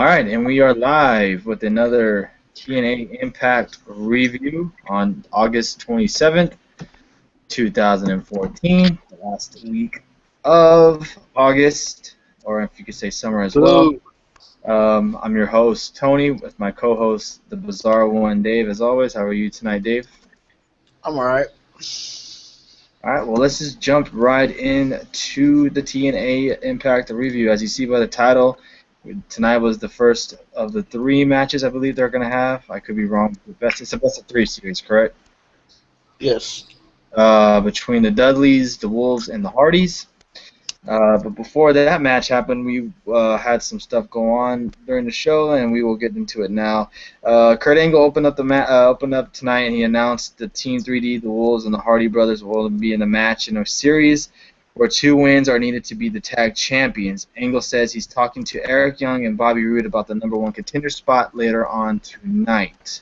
All right, and we are live with another TNA Impact review on August 27th, 2014, the last week of August, or if you could say summer as well. I'm your host, Tony, with my co-host, the bizarre one, Dave. As always, how are you tonight, Dave? I'm alright. All right, well, let's just jump right into the TNA Impact review. As you see by the title, tonight was the first of the three matches I believe they're going to have. I could be wrong. It's a best of three series, correct? Yes. Between the Dudleys, the Wolves, and the Hardys. But before that match happened, we had some stuff go on during the show, and we will get into it now. Kurt Angle opened up tonight, and he announced the Team 3D, the Wolves, and the Hardy brothers will be in a match in a series where 2 wins are needed to be the tag champions. Angle says he's talking to Eric Young and Bobby Roode about the #1 contender spot later on tonight.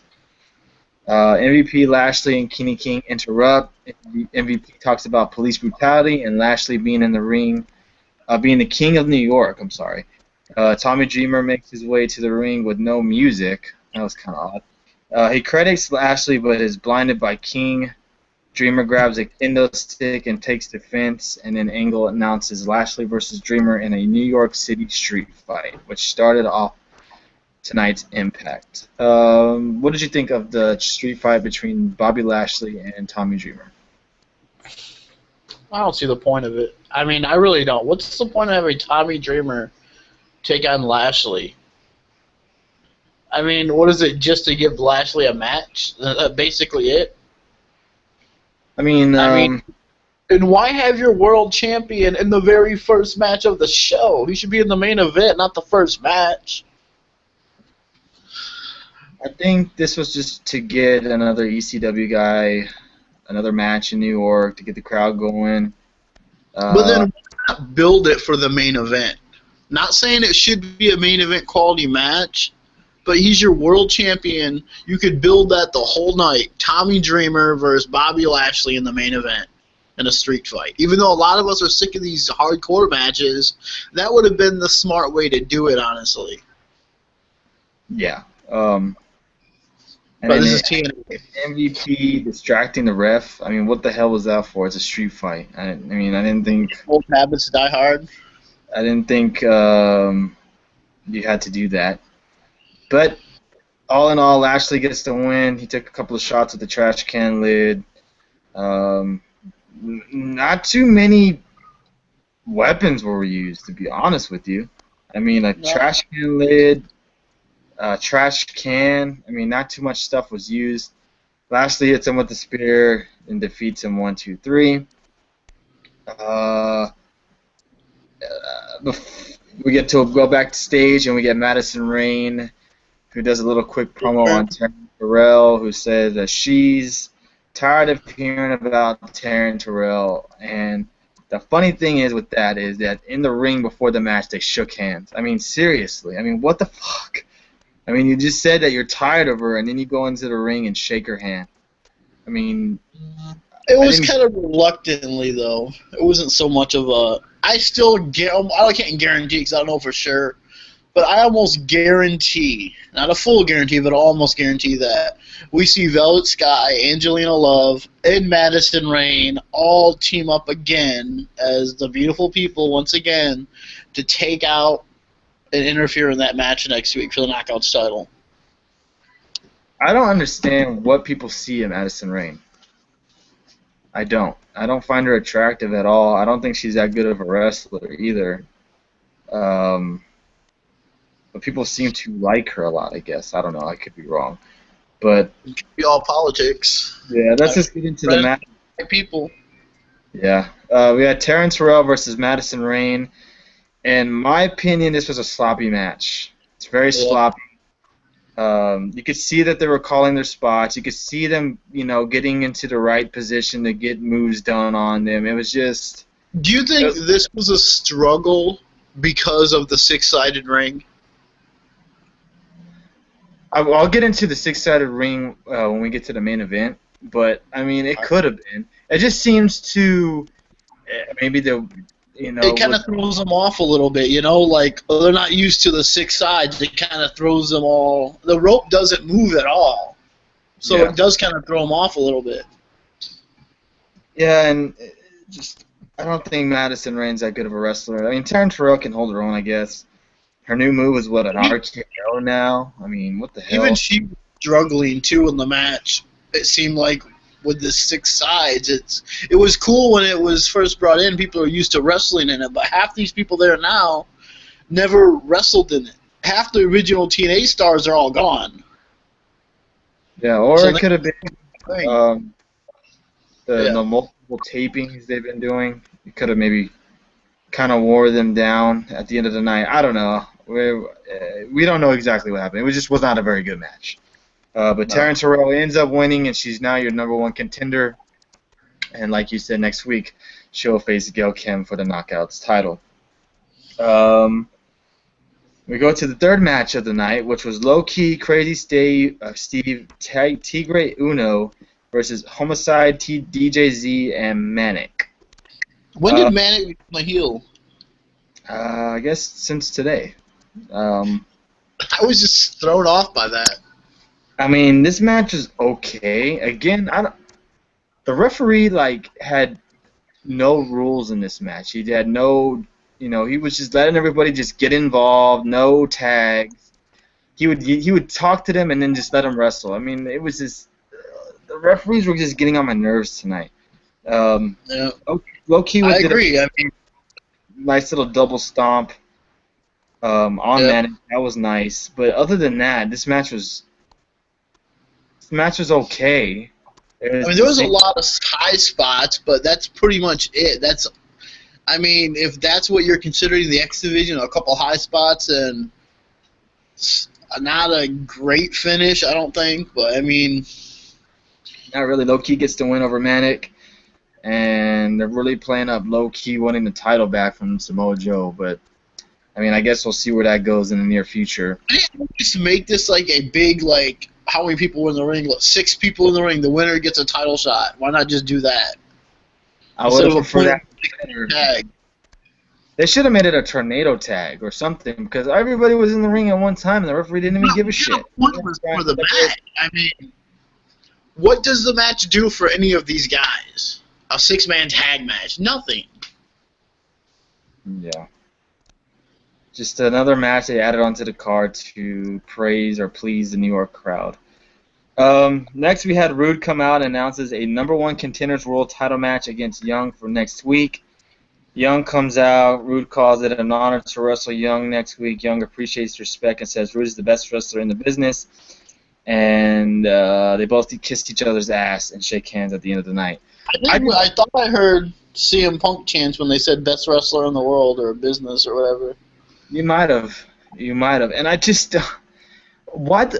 MVP Lashley and Kenny King interrupt. MVP talks about police brutality and Lashley being in the ring, being the king of New York. I'm sorry. Tommy Dreamer makes his way to the ring with no music. That was kind of odd. He credits Lashley but is blinded by King. Dreamer grabs a kendo stick and takes defense, and then Angle announces Lashley versus Dreamer in a New York City street fight, which started off tonight's Impact. What did you think of the street fight between Bobby Lashley and Tommy Dreamer? I don't see the point of it. I mean, I really don't. What's the point of having Tommy Dreamer take on Lashley? I mean, what is it, just to give Lashley a match? That's basically it? I mean, and why have your world champion in the very first match of the show? He should be in the main event, not the first match. I think this was just to get another ECW guy, another match in New York to get the crowd going. But then why not build it for the main event? Not saying it should be a main event quality match, but he's your world champion. You could build that the whole night. Tommy Dreamer versus Bobby Lashley in the main event in a street fight. Even though a lot of us are sick of these hardcore matches, that would have been the smart way to do it, honestly. Yeah. But this is TNA. MVP distracting the ref. I mean, what the hell was that for? It's a street fight. I didn't think. Old habits die hard. I didn't think you had to do that. But all in all, Lashley gets the win. He took a couple of shots at the trash can lid. Not too many weapons were used, to be honest with you. I mean, trash can lid. Trash can. I mean, not too much stuff was used. Lashley hits him with the spear and defeats him 1, 2, 3. We get to go back to stage and we get Madison Rayne, who does a little quick promo on Taryn Terrell, who says that she's tired of hearing about Taryn Terrell. And the funny thing is with that is that in the ring before the match they shook hands. I mean, seriously. I mean, what the fuck? I mean, you just said that you're tired of her, and then you go into the ring and shake her hand. I mean... It was kind of reluctantly, though. It wasn't so much of a... I can't guarantee, because I don't know for sure, but I almost guarantee, not a full guarantee, but almost guarantee that we see Velvet Sky, Angelina Love, and Madison Rayne all team up again as the beautiful people once again to take out and interfere in that match next week for the Knockouts title. I don't understand what people see in Madison Rayne. I don't find her attractive at all. I don't think she's that good of a wrestler either. But people seem to like her a lot, I guess. I don't know. I could be wrong. But it could be all politics. Yeah, let's just get into the match. People. Yeah. We had Taryn Terrell versus Madison Rayne. In my opinion, this was a sloppy match. It's very sloppy. You could see that they were calling their spots. You could see them, getting into the right position to get moves done on them. It was just... Do you think this was a struggle because of the 6-sided ring? I'll get into the 6-sided ring when we get to the main event. But, I mean, it could have been. It just seems to... Maybe it kind of throws them off a little bit, like they're not used to the 6 sides. It kind of throws them all. The rope doesn't move at all, so it does kind of throw them off a little bit. Yeah, and I don't think Madison Rain's that good of a wrestler. I mean, Taryn Terrell can hold her own, I guess. Her new move is an RKO now? I mean, what the hell? Even she was struggling, too, in the match. It seemed like with the 6 sides, it was cool when it was first brought in. People are used to wrestling in it, but half these people there now never wrestled in it. Half the original TNA stars are all gone. Yeah, or it could have been the multiple tapings they've been doing. It could have maybe kind of wore them down at the end of the night. I don't know. We don't know exactly what happened. It just was not a very good match. But Taryn Terrell ends up winning, and she's now your #1 contender. And like you said, next week she'll face Gail Kim for the Knockouts title. We go to the third match of the night, which was Low Key Crazy Steve Tigre Uno versus Homicide DJZ and Manic. When did Manic become a heel? I guess since today. I was just thrown off by that. I mean, this match is okay. Again, the referee had no rules in this match. He had no, he was just letting everybody just get involved, no tags. He would talk to them and then just let them wrestle. I mean, it was just the referees were just getting on my nerves tonight. Low key, I agree. Nice little double stomp on Manic. That was nice. But other than that, this match was okay. There was a lot of high spots, but that's pretty much it. If that's what you're considering the X Division, a couple high spots and not a great finish, I don't think. But not really. Low Key gets the win over Manic, and they're really playing up Low Key winning the title back from Samoa Joe. But I guess we'll see where that goes in the near future. Just make this like a big how many people were in the ring? 6 people in the ring. The winner gets a title shot. Why not just do that? I would have preferred that. Tag. They should have made it a tornado tag or something because everybody was in the ring at one time and the referee didn't even give a shit. What was for the match? What does the match do for any of these guys? A 6-man tag match? Nothing. Yeah. Just another match they added onto the card to praise or please the New York crowd. Next, we had Roode come out and announces a #1 Contenders World title match against Young for next week. Young comes out. Roode calls it an honor to wrestle Young next week. Young appreciates respect and says Roode is the best wrestler in the business. And they both kissed each other's ass and shake hands at the end of the night. I thought I heard CM Punk chants when they said best wrestler in the world or business or whatever. You might have. And I just... what?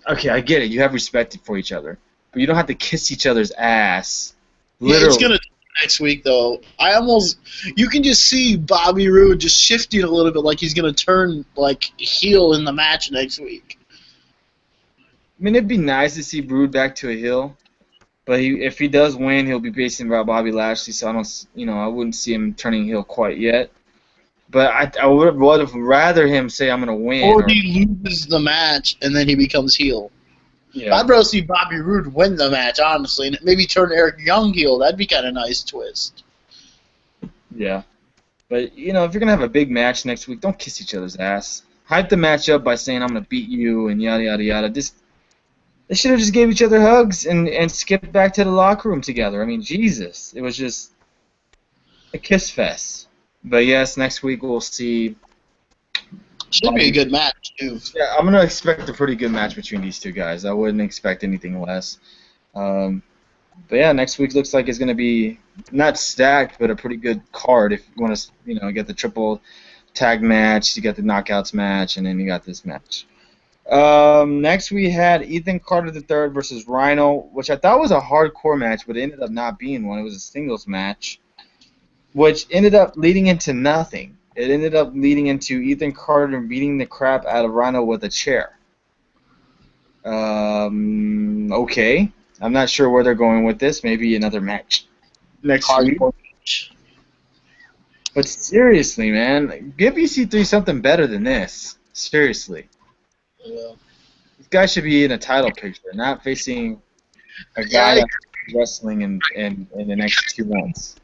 Okay, I get it. You have respect for each other. But you don't have to kiss each other's ass. Literally. Yeah, it's going to next week, though. You can just see Bobby Roode just shifting a little bit like he's going to turn, heel in the match next week. It'd be nice to see Roode back to a heel. But if he does win, he'll be facing Bobby Lashley, so I wouldn't see him turning heel quite yet. But I would have rather him say I'm going to win. Or he loses the match and then he becomes heel. Yeah. I'd rather see Bobby Roode win the match, honestly, and maybe turn Eric Young heel. That'd be kind of a nice twist. Yeah. But, if you're going to have a big match next week, don't kiss each other's ass. Hype the match up by saying I'm going to beat you and yada, yada, yada. They should have just gave each other hugs and skipped back to the locker room together. Jesus. It was just a kiss fest. But yes, next week we'll see. Should be a good match, too. Yeah, I'm going to expect a pretty good match between these two guys. I wouldn't expect anything less. But yeah, next week looks like it's going to be not stacked, but a pretty good card if you want to, get the triple tag match, you got the knockouts match, and then you got this match. Next we had Ethan Carter III versus Rhino, which I thought was a hardcore match, but it ended up not being one. It was a singles match, which ended up leading into nothing. It ended up leading into Ethan Carter beating the crap out of Rhino with a chair. Okay. I'm not sure where they're going with this. Maybe another match next week. But seriously, man, give EC3 something better than this. Seriously. Yeah. This guy should be in a title picture, not facing a Yeah, guy that's wrestling in the next 2 months.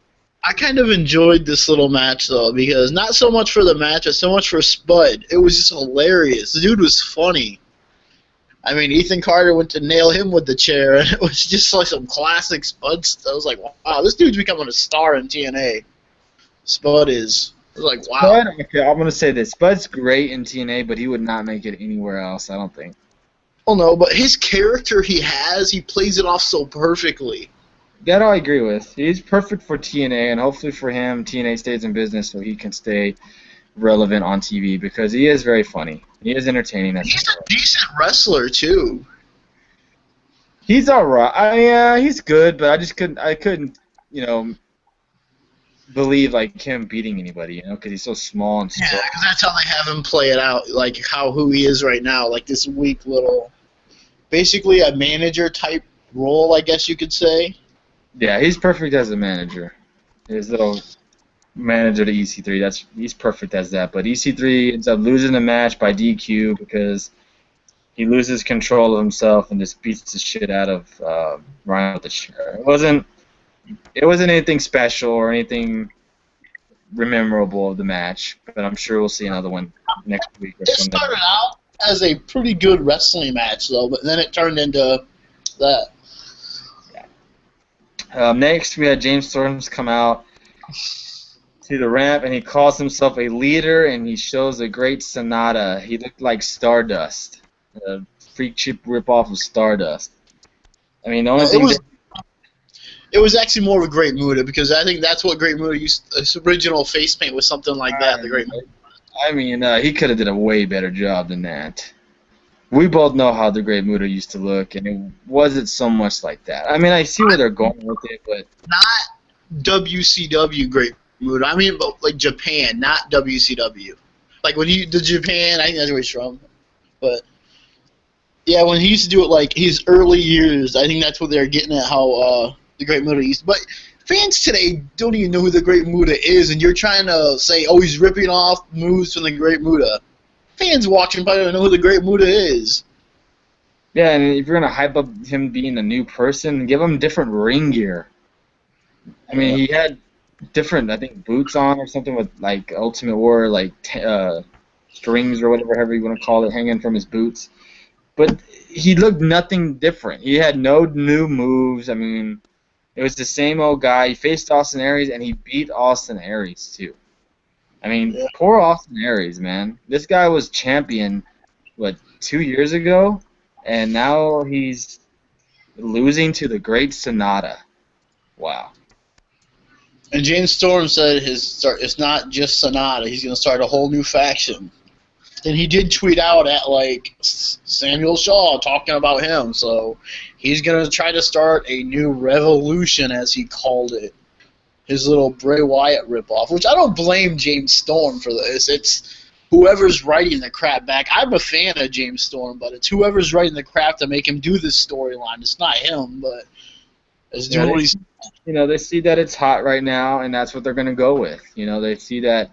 I kind of enjoyed this little match though, because not so much for the match, but so much for Spud. It was just hilarious. The dude was funny. I mean, Ethan Carter went to nail him with the chair, and it was just like some classic Spud stuff. I was like, wow, this dude's becoming a star in TNA. Spud is. I was like, wow. Spud, okay, I'm gonna say this. Spud's great in TNA, but he would not make it anywhere else. I don't think. Well, no, but his character he has, he plays it off so perfectly. That I agree with. He's perfect for TNA, and hopefully for him, TNA stays in business so he can stay relevant on TV because he is very funny. He is entertaining. He's a decent wrestler too. He's alright. Yeah, he's good, but I couldn't, believe like him beating anybody, because he's so small and strong. Yeah, because that's how they have him play it out, like who he is right now, like this weak little, basically a manager type role, I guess you could say. Yeah, he's perfect as a manager. His little manager to EC3, he's perfect as that. But EC3 ends up losing the match by DQ because he loses control of himself and just beats the shit out of Rhino with the chair. It wasn't anything special or anything memorable of the match, but I'm sure we'll see another one next week. It started out as a pretty good wrestling match, though, but then it turned into that. Next, we had James Storms come out to the ramp, and he calls himself a leader, and he shows a great Sonata. He looked like Stardust, a freak chip ripoff of Stardust. I mean, the only thing it was actually more of a Great Muta, because I think that's what Great Muta used. His original face paint was something like that. The Great Muta. I mean, he could have did a way better job than that. We both know how the Great Muta used to look, and it wasn't so much like that. I mean, I see where they're going with it, but not WCW Great Muta. I mean, like Japan, not WCW. Like when he did Japan, I think that's where he's from. But yeah, when he used to do it, like his early years, I think that's what they're getting at. How the Great Muta used. But fans today don't even know who the Great Muta is, and you're trying to say, oh, he's ripping off moves from the Great Muta. Fans watching probably don't know who the Great Muta is. Yeah, and if you're gonna hype up him being a new person, give him different ring gear. I mean, he had different, I think, boots on or something with like Ultimate Warrior, like strings or whatever you want to call it, hanging from his boots. But he looked nothing different. He had no new moves. I mean, it was the same old guy. He faced Austin Aries, and he beat Austin Aries too. I mean, poor Austin Aries, man. This guy was champion, 2 years ago? And now he's losing to the great Sonata. Wow. And James Storm said it's not just Sonata. He's going to start a whole new faction. And he did tweet out at, like, Samuel Shaw talking about him. So he's going to try to start a new revolution, as he called it. His little Bray Wyatt ripoff, which I don't blame James Storm for this. It's whoever's writing the crap back. I'm a fan of James Storm, but it's whoever's writing the crap to make him do this storyline. It's not him, but it's doing what he's. They see that it's hot right now, and that's what they're going to go with. They see that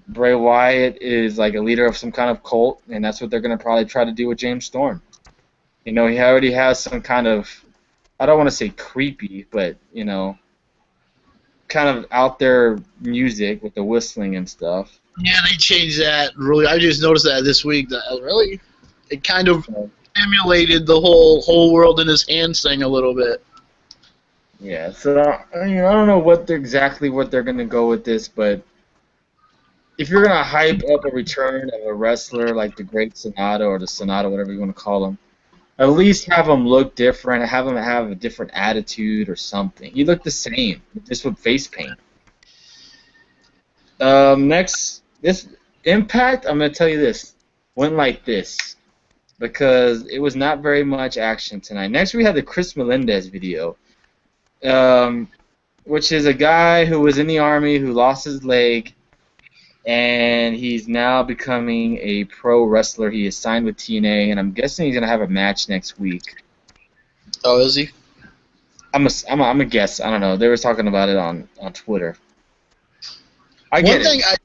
Bray Wyatt is like a leader of some kind of cult, and that's what they're going to probably try to do with James Storm. He already has some kind of, I don't want to say creepy, but, kind of out there music with the whistling and stuff. Yeah, they changed that. Really, I just noticed that this week. That really, it kind of emulated the whole world in his hands thing a little bit. Yeah, so I don't know exactly what they're gonna go with this, but if you're gonna hype up a return of a wrestler like the Great Sonata or the Sonata, whatever you want to call him, at least have him look different, have him have a different attitude or something. He looked the same, just with face paint. Next, this Impact, I'm going to tell you this, went like this because it was not very much action tonight. Next, we had the Chris Melendez video, which is a guy who was in the Army who lost his leg, and he's now becoming a pro wrestler. He is signed with TNA, and I'm guessing he's gonna have a match next week. Oh, is he? I'm a guess. I don't know. They were talking about it on Twitter. I get it.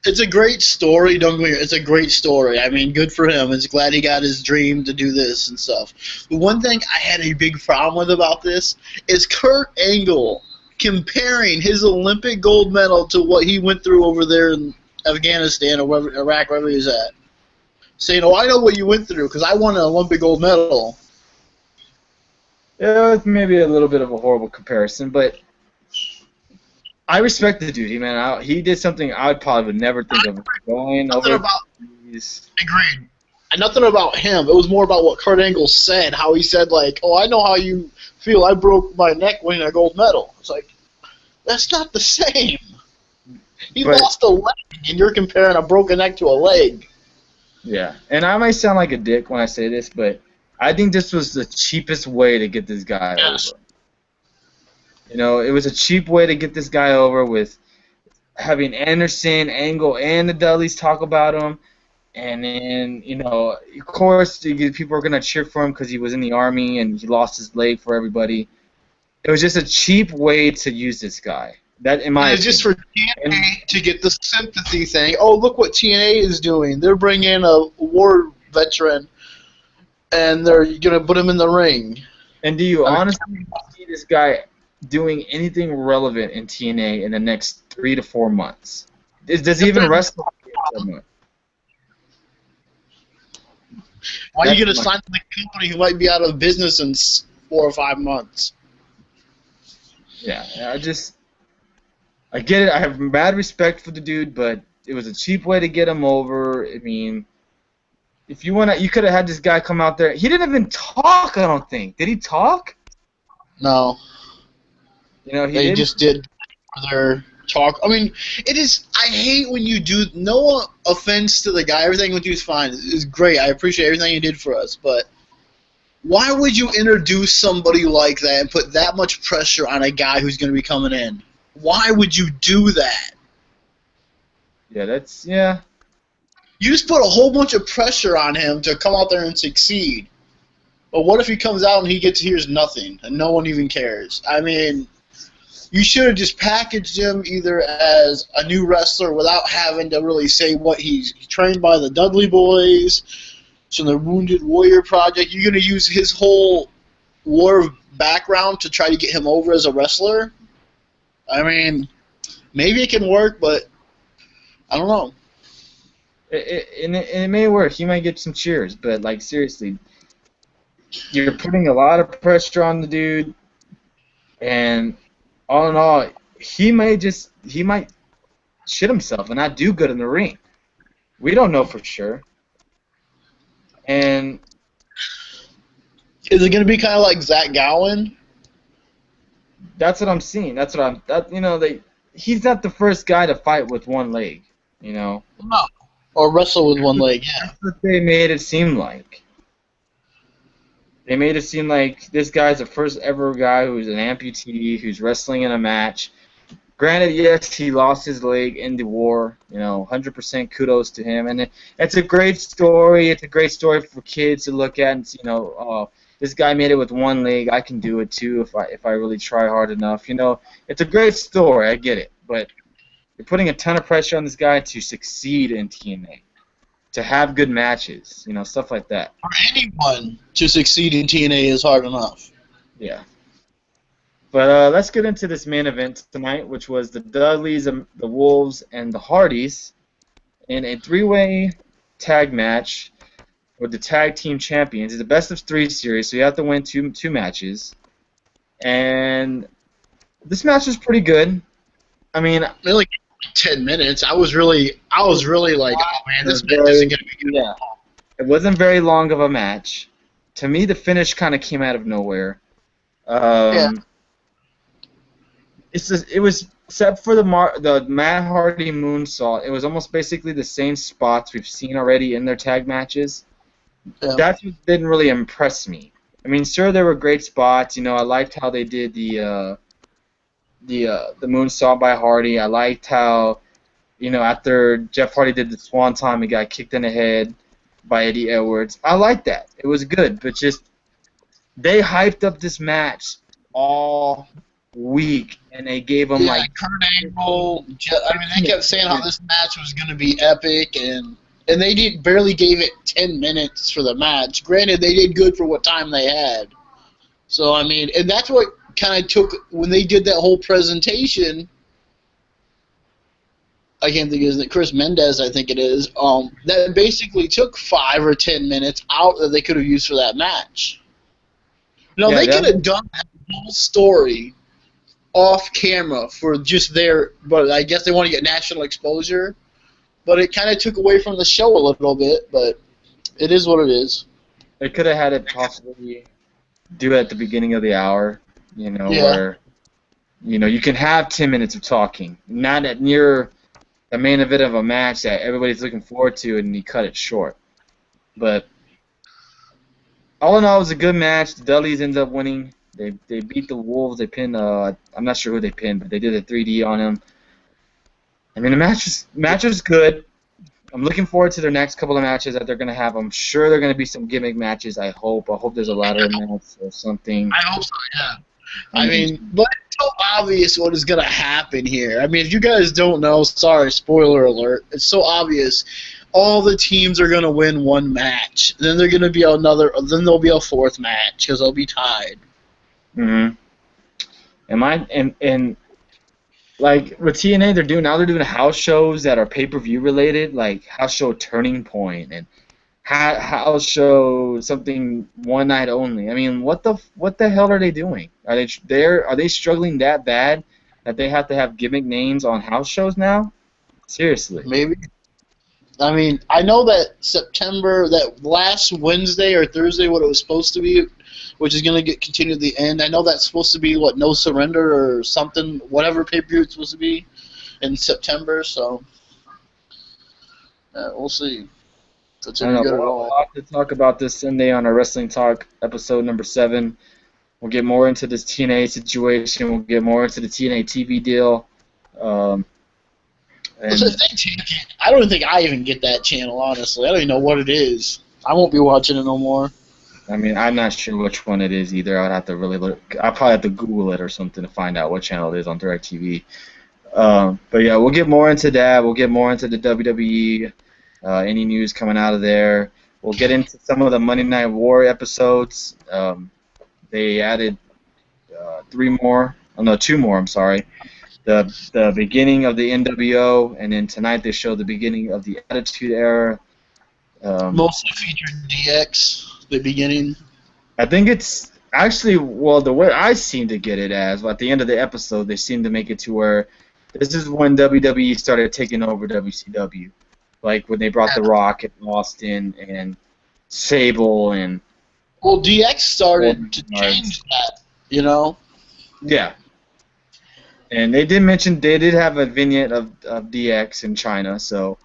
It's a great story. Don't get me wrong. It's a great story. I mean, good for him. It's glad he got his dream to do this and stuff. But one thing I had a big problem with about this is Kurt Angle comparing his Olympic gold medal to what he went through over there in Afghanistan or wherever, Iraq, wherever he's at. Saying, "Oh, I know what you went through because I won an Olympic gold medal." Yeah, it's maybe a little bit of a horrible comparison, but I respect the dude. He did something I probably would never think of going over. Agreed. And nothing about him. It was more about what Kurt Angle said. How he said, like, "Oh, I know how you feel. I broke my neck winning a gold medal." It's like, that's not the same. He lost a leg, and you're comparing a broken neck to a leg. Yeah, and I might sound like a dick when I say this, but I think this was the cheapest way to get this guy over. You know, it was a cheap way to get this guy over with having Anderson, Angle, and the Dudleys talk about him. And then, you know, of course, people are going to cheer for him because he was in the Army and he lost his leg for everybody. It was just a cheap way to use this guy. That, in my opinion. Just for TNA to get the sympathy thing. Oh, look what TNA is doing. They're bringing a war veteran, and they're going to put him in the ring. And do you honestly see this guy doing anything relevant in TNA in the next 3 to 4 months? Does he even wrestle? Why are you going to sign to the company who might be out of business in 4 or 5 months? Yeah, I get it. I have mad respect for the dude, but it was a cheap way to get him over. I mean, if you want to, you could have had this guy come out there. He didn't even talk, I don't think. Did he talk? No. You know, they just did their talk. I mean, it is. I hate when you do. No offense to the guy. Everything with you is fine. It's great. I appreciate everything you did for us. But why would you introduce somebody like that and put that much pressure on a guy who's going to be coming in? Why would you do that? Yeah. You just put a whole bunch of pressure on him to come out there and succeed. But what if he comes out and he hears nothing and no one even cares? I mean, you should have just packaged him either as a new wrestler without having to really say what he's trained by the Dudley boys, so the Wounded Warrior Project. You're going to use his whole war background to try to get him over as a wrestler? I mean, maybe it can work, but I don't know. It may work. He might get some cheers, but, like, seriously, you're putting a lot of pressure on the dude, and all in all, he might shit himself and not do good in the ring. We don't know for sure. And is it going to be kind of like Zach Gowen? That's what I'm seeing. He's not the first guy to fight with one leg, you know. No. Or wrestle with one leg, yeah. That's what they made it seem like. They made it seem like this guy's the first ever guy who's an amputee, who's wrestling in a match. Granted, yes, he lost his leg in the war. 100% kudos to him. And it's a great story. It's a great story for kids to look at and see, this guy made it with one leg. I can do it too if I really try hard enough. It's a great story. I get it. But you're putting a ton of pressure on this guy to succeed in TNA, to have good matches, stuff like that. For anyone to succeed in TNA is hard enough. Yeah. But let's get into this main event tonight, which was the Dudleys, the Wolves, and the Hardyz in a three-way tag match with the tag team champions. It's a best-of-3 series, so you have to win two matches. And this match was pretty good. I mean, really 10 minutes. I was really like, oh man, this match isn't gonna be good. Yeah, it wasn't very long of a match. To me, the finish kind of came out of nowhere. Yeah. It was, except for the Matt Hardy moonsault, it was almost basically the same spots we've seen already in their tag matches. Yeah. That didn't really impress me. I mean, sure, there were great spots. I liked how they did the moonsault by Hardy. I liked how, after Jeff Hardy did the Swanton, he got kicked in the head by Eddie Edwards. I liked that. It was good, but just they hyped up this match all week, and they gave him Yeah, Kurt Angle. I mean, they kept saying how this match was going to be epic, and they barely gave it 10 minutes for the match. Granted, they did good for what time they had. So, I mean, and that's what kind of took, when they did that whole presentation, I can't think of his name, Chris Mendez, I think it is, that basically took 5 or 10 minutes out that they could have used for that match. No, Yeah, they could have done that whole story off camera for just their, but I guess they want to get national exposure. But it kind of took away from the show a little bit, but it is what it is. they could have had it possibly do it at the beginning of the hour, Yeah. where, you can have 10 minutes of talking, not at near the main event of a match that everybody's looking forward to, and you cut it short. But all in all, it was a good match. The Dudleys ended up winning. They beat the Wolves. They pinned. I'm not sure who they pinned, but they did a 3D on him. I mean, the match was good. I'm looking forward to their next couple of matches that they're going to have. I'm sure they're going to be some gimmick matches. I hope there's a ladder match or something. I hope so, yeah. I mean, but it's so obvious what is going to happen here. I mean, if you guys don't know, sorry, spoiler alert. It's so obvious. All the teams are going to win one match. Then they're going to be then there'll be a fourth match because they'll be tied. Mm-hmm. And like with TNA, they're doing house shows that are pay-per-view related, like house show Turning Point and house show something one night only. I mean, what the hell are they doing? Are they struggling that bad that they have to have gimmick names on house shows now? Seriously. Maybe. I mean, I know that September, that last Wednesday or Thursday, what it was supposed to be, which is going to get continued at the end. I know that's supposed to be, No Surrender or something, whatever pay-per-view it's supposed to be in September, so we'll see. I don't know, we'll have to talk about this Sunday on our Wrestling Talk episode number 7. We'll get more into this TNA situation. We'll get more into the TNA TV deal. I don't think I even get that channel, honestly. I don't even know what it is. I won't be watching it no more. I mean, I'm not sure which one it is either. I'd have to really look. I'll probably have to Google it or something to find out what channel it is on DirecTV. But yeah, we'll get more into that. We'll get more into the WWE, any news coming out of there. We'll get into some of the Monday Night War episodes. They added 2 more. I'm sorry. The beginning of the NWO, and then tonight they showed the beginning of the Attitude Era. Mostly featured DX, the beginning. I think it's actually, well, the way I seem to get it as, at the end of the episode, they seem to make it to where this is when WWE started taking over WCW. Like when they brought The Rock and Austin and Sable and... Well, DX started to change that, Yeah. And they did have a vignette of DX in China, so...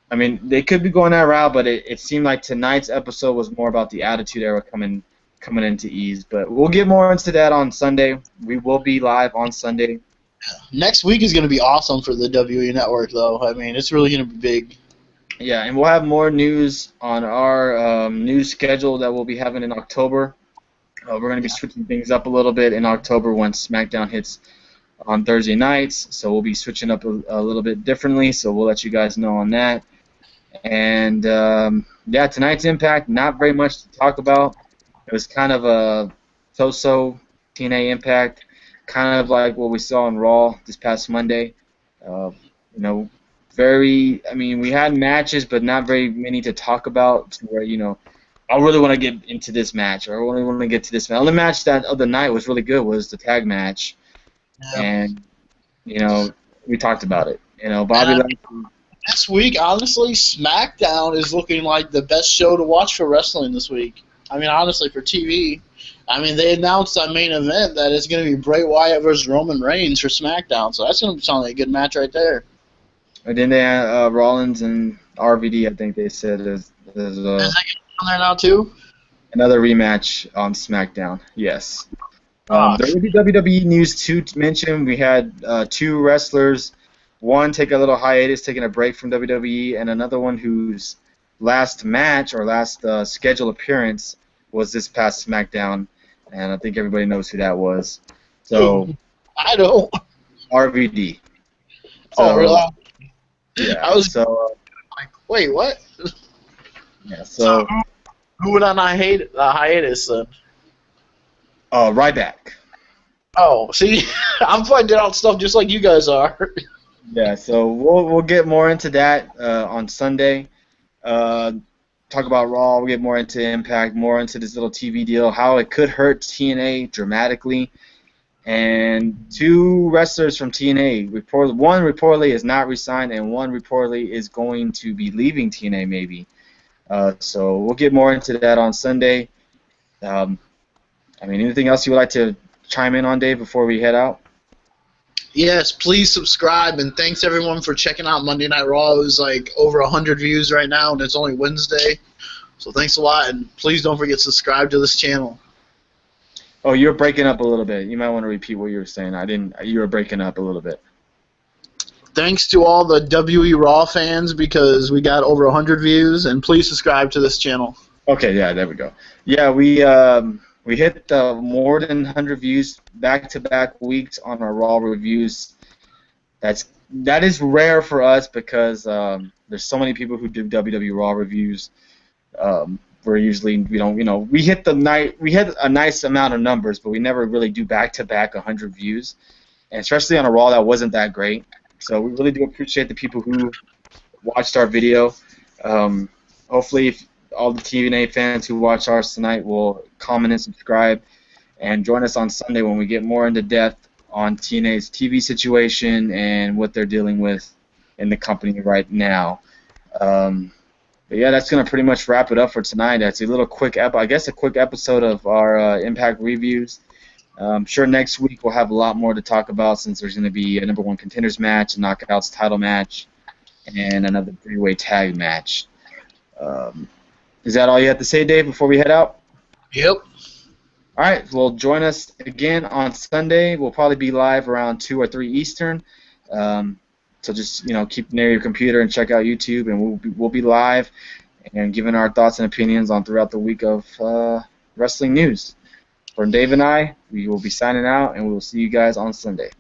I mean, they could be going that route, but it seemed like tonight's episode was more about the Attitude Era coming into ease. But we'll get more into that on Sunday. We will be live on Sunday. Next week is going to be awesome for the WWE Network, though. I mean, it's really going to be big. Yeah, and we'll have more news on our news schedule that we'll be having in October. We're going to be switching things up a little bit in October when SmackDown hits on Thursday nights. So we'll be switching up a little bit differently, so we'll let you guys know on that. And, tonight's Impact, not very much to talk about. It was kind of a so-so TNA Impact, kind of like what we saw on Raw this past Monday. We had matches, but not very many to talk about to where, I really want to get into this match, or I really want to get to this match. The only match that other night was really good was the tag match. Yeah. And, we talked about it. Bobby Lashley. This week, honestly, SmackDown is looking like the best show to watch for wrestling this week. I mean, honestly, for TV. I mean, they announced on main event that it's going to be Bray Wyatt versus Roman Reigns for SmackDown, so that's going to sound like a good match right there. And then they had Rollins and RVD, I think they said, is that on there now, too? Another rematch on SmackDown, yes. There will be WWE news to mention. We had 2 wrestlers. One take a little hiatus, taking a break from WWE, and another one whose last match or last scheduled appearance was this past SmackDown, and I think everybody knows who that was. So I don't. RVD. Oh, So, really? yeah. I was So, like, wait, what? yeah. So So, who went on hiatus then? Ryback. Oh, see, I'm finding out stuff just like you guys are. Yeah. So we'll get more into that on Sunday. Uh, talk about Raw. We'll get more into Impact, more into this little TV deal, how it could hurt TNA dramatically. And two wrestlers from TNA, one reportedly is not re-signed, and one reportedly is going to be leaving TNA maybe. So we'll get more into that on Sunday. Um, anything else you would like to chime in on, Dave, before we head out? Yes, please subscribe, and thanks everyone for checking out Monday Night Raw. It was like over 100 views right now, and it's only Wednesday. So thanks a lot, and please don't forget to subscribe to this channel. Oh, you're breaking up a little bit. You might want to repeat what you were saying. You were breaking up a little bit. Thanks to all the WE Raw fans because we got over 100 views, and please subscribe to this channel. Okay, yeah, there we go. Yeah, we hit more than 100 views back-to-back weeks on our Raw reviews. That is rare for us because there's so many people who do WWE Raw reviews. We're usually we hit a nice amount of numbers, but we never really do back-to-back 100 views, and especially on a Raw that wasn't that great. So we really do appreciate the people who watched our video. Hopefully, if all the TNA fans who watch ours tonight will comment and subscribe, and join us on Sunday when we get more into depth on TNA's TV situation and what they're dealing with in the company right now. But yeah, that's gonna pretty much wrap it up for tonight. That's a quick episode of our Impact reviews. I'm sure next week we'll have a lot more to talk about since there's going to be a number one contenders match, a knockouts title match, and another three-way tag match. Is that all you have to say, Dave, before we head out? Yep. All right. Well, join us again on Sunday. We'll probably be live around 2 or 3 Eastern. So just keep near your computer and check out YouTube, and we'll be live and giving our thoughts and opinions on throughout the week of wrestling news. From Dave and I, we will be signing out, and we will see you guys on Sunday.